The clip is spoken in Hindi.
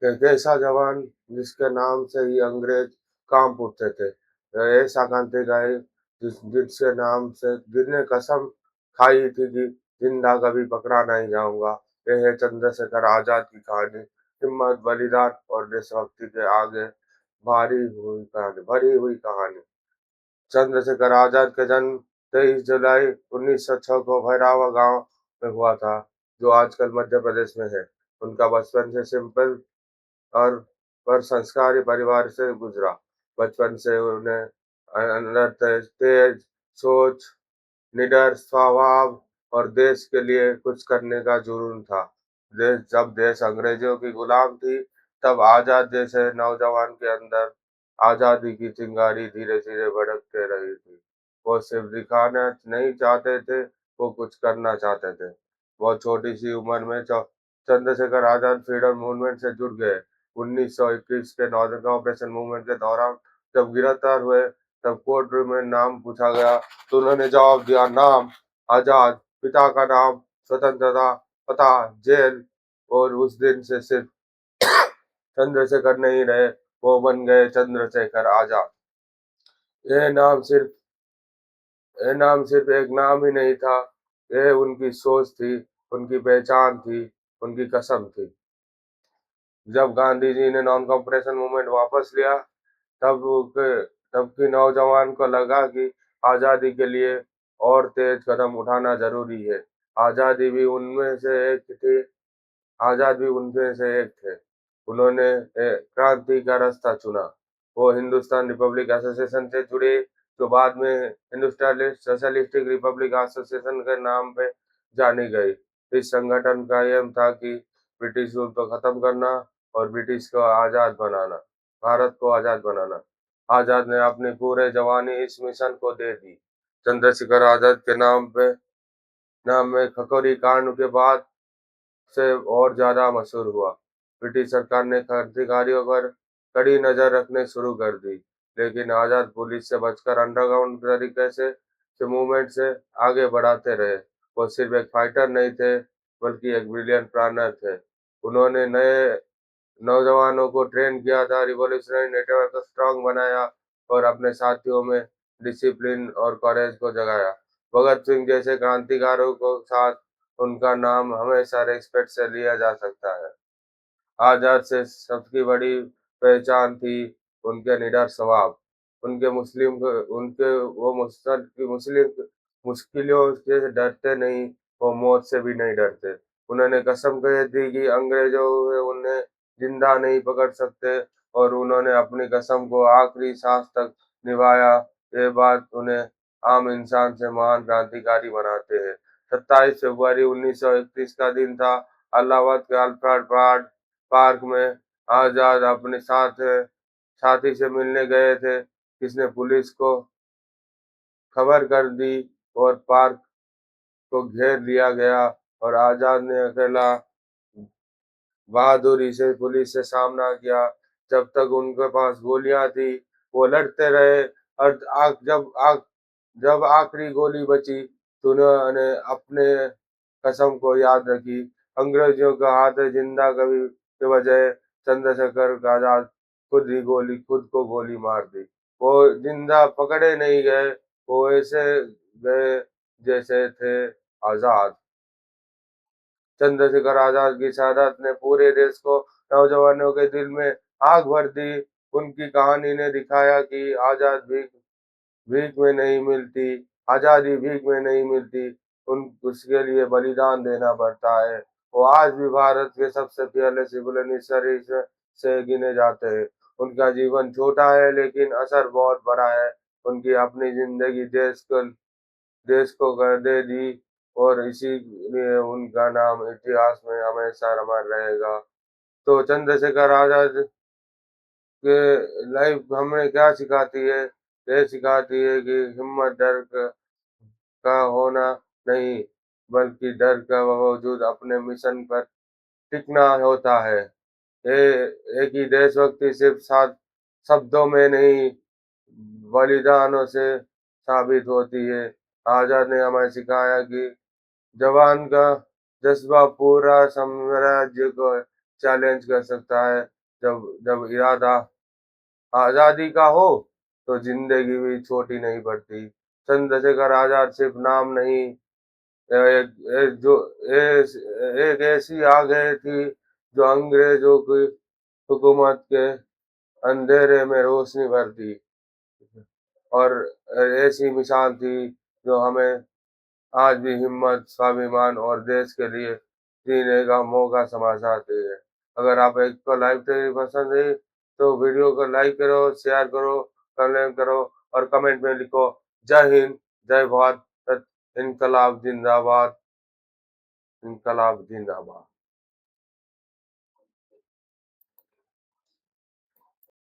एक ऐसा जवान जिसके नाम से ही अंग्रेज कांप उठते थे। ऐसा क्रांतिकारी जिसके नाम से जिसने कसम खाई थी कि जिंदा कभी पकड़ा नहीं जाऊंगा। यह है चंद्रशेखर आजाद की कहानी। हिम्मत, बलिदान और देशभक्ति के आगे भरी हुई कहानी। चंद्रशेखर आजाद का जन्म 23 जुलाई 1906 को भैरावा गांव में हुआ था, जो आजकल मध्य प्रदेश में है। उनका बचपन से सिंपल और पर संस्कारी परिवार से गुजरा। बचपन से उन्हें अंदर तेज सोच, निडर स्वभाव और देश के लिए कुछ करने का जुनून था। जब देश अंग्रेजों की गुलाम थी, तब आजाद जैसे नौजवान के अंदर आजादी की चिंगारी धीरे धीरे भड़कते रही थी। वो सिर्फ दिखाना नहीं चाहते थे, वो कुछ करना चाहते थे। बहुत छोटी सी उम्र में चंद्रशेखर आजाद फ्रीडम मूवमेंट से जुड़ गए। 1921 के नॉर्दर्न ऑपरेशन मूवमेंट के दौरान जब गिरफ्तार हुए, तब कोर्ट में नाम पूछा गया, तो उन्होंने जवाब दिया, नाम आजाद, पिता का नाम स्वतंत्रता, पता जेल। और उस दिन से सिर्फ चंद्रशेखर नहीं रहे, वो बन गए चंद्रशेखर आजाद। यह नाम सिर्फ एक नाम ही नहीं था, यह उनकी सोच थी, उनकी पहचान थी, उनकी कसम थी। जब गांधी जी ने नॉन कॉपरेशन मूवमेंट वापस लिया, तब तब की नौजवान को लगा कि आजादी के लिए और तेज कदम उठाना जरूरी है। आजादी भी उनमें से एक थी आजाद भी उनमें से एक थे। उन्होंने क्रांति का रास्ता चुना। वो हिंदुस्तान रिपब्लिक एसोसिएशन से जुड़े, जो बाद में हिंदुस्तान सोशलिस्टिक रिपब्लिक एसोसिएशन के नाम पे जानी गई। इस संगठन का एम था कि ब्रिटिश रूल को खत्म करना और ब्रिटिश को आजाद बनाना, भारत को आजाद बनाना। आजाद ने अपनी पूरे जवानी इस मिशन को दे दी। चंद्रशेखर आजाद के नाम में खखोरी कांड के बाद से और ज्यादा मशहूर हुआ। ब्रिटिश सरकार ने क्रांतिकारियों पर कड़ी नजर रखने शुरू कर दी, लेकिन आजाद पुलिस से बचकर अंडरग्राउंड तरीके से मूवमेंट से आगे बढ़ाते रहे। वो सिर्फ एक फाइटर नहीं थे, बल्कि एक ब्रिलियंट प्लानर थे। उन्होंने नए नौजवानों को ट्रेन किया था, रिवॉल्यूशनरी नेटवर्क को स्ट्रांग बनाया और अपने साथियों में डिसिप्लिन और कॉरेज को जगाया। भगत सिंह जैसे क्रांतिकारों को साथ उनका नाम हमेशा रिस्पेक्ट से लिया जा सकता है। आजाद से सबकी बड़ी पहचान थी उनके निडर स्वभाव। वो मुस्लिम मुश्किलों से डरते नहीं, वो मौत से भी नहीं डरते। उन्होंने कसम कही थी कि अंग्रेजों उन्हें जिंदा नहीं पकड़ सकते, और उन्होंने अपनी कसम को आखिरी सांस तक निभाया। ये बात उन्हें आम इंसान से महान क्रांतिकारी बनाते हैं। 27 फरवरी 1931 का दिन था। इलाहाबाद के अल्फ्रेड पार्क में आजाद अपने साथी से मिलने गए थे, जिसने पुलिस को खबर कर दी और पार्क को घेर लिया गया। और आजाद ने अकेला बहादुरी से पुलिस से सामना किया। जब तक उनके पास गोलियां थी, वो लड़ते रहे। और जब आखिरी गोली बची, तो उन्होंने अपने कसम को याद रखी। अंग्रेजों का हाथ जिंदा कभी के बजाय चंद्रशेखर आजाद खुद को गोली मार दी। वो जिंदा पकड़े नहीं गए, वो ऐसे गए जैसे थे आजाद। चंद्रशेखर आजाद की शहादत ने पूरे देश को, नौजवानों के दिल में आग भर दी। उनकी कहानी ने दिखाया कि भीख में नहीं मिलती, आजादी भीख में नहीं मिलती, उन उसके लिए बलिदान देना पड़ता है। वो आज भी भारत के सबसे पहले सिविल से गिने जाते हैं। उनका जीवन छोटा है, लेकिन असर बहुत बड़ा है। उनकी अपनी जिंदगी देश को कर दे दी, और इसीलिए उनका नाम इतिहास में हमेशा अमर रहेगा। तो चंद्रशेखर आजाद के लाइफ हमें क्या सिखाती है? ये सिखाती है कि हिम्मत का होना नहीं, बल्कि डर का बावजूद अपने मिशन पर टिकना होता है। ये एक ही देशभक्ति सिर्फ साथ शब्दों में नहीं, बलिदानों से साबित होती है। आजाद ने हमें सिखाया कि जवान का जज्बा पूरा साम्राज्य को चैलेंज कर सकता है। जब इरादा आज़ादी का हो तो ज़िंदगी भी छोटी नहीं पड़ती। चंद्रशेखर आज़ाद सिर्फ़ नाम नहीं, एक एक जो एस एक ऐसी आग है थी जो अंग्रेज़ों की हुकूमत के अंधेरे में रोशनी भरती, और ऐसी मिसाल थी जो हमें आज भी हिम्मत, स्वाभिमान और देश के लिए जीने का मौका समझाती है। अगर आप को लाइव स्टोरी पसंद है तो वीडियो को लाइक करो, शेयर करो, कमेंट करो और कमेंट में लिखो जय हिंद, जय भारत, इनकलाब जिंदाबाद, इनकलाब जिंदाबाद।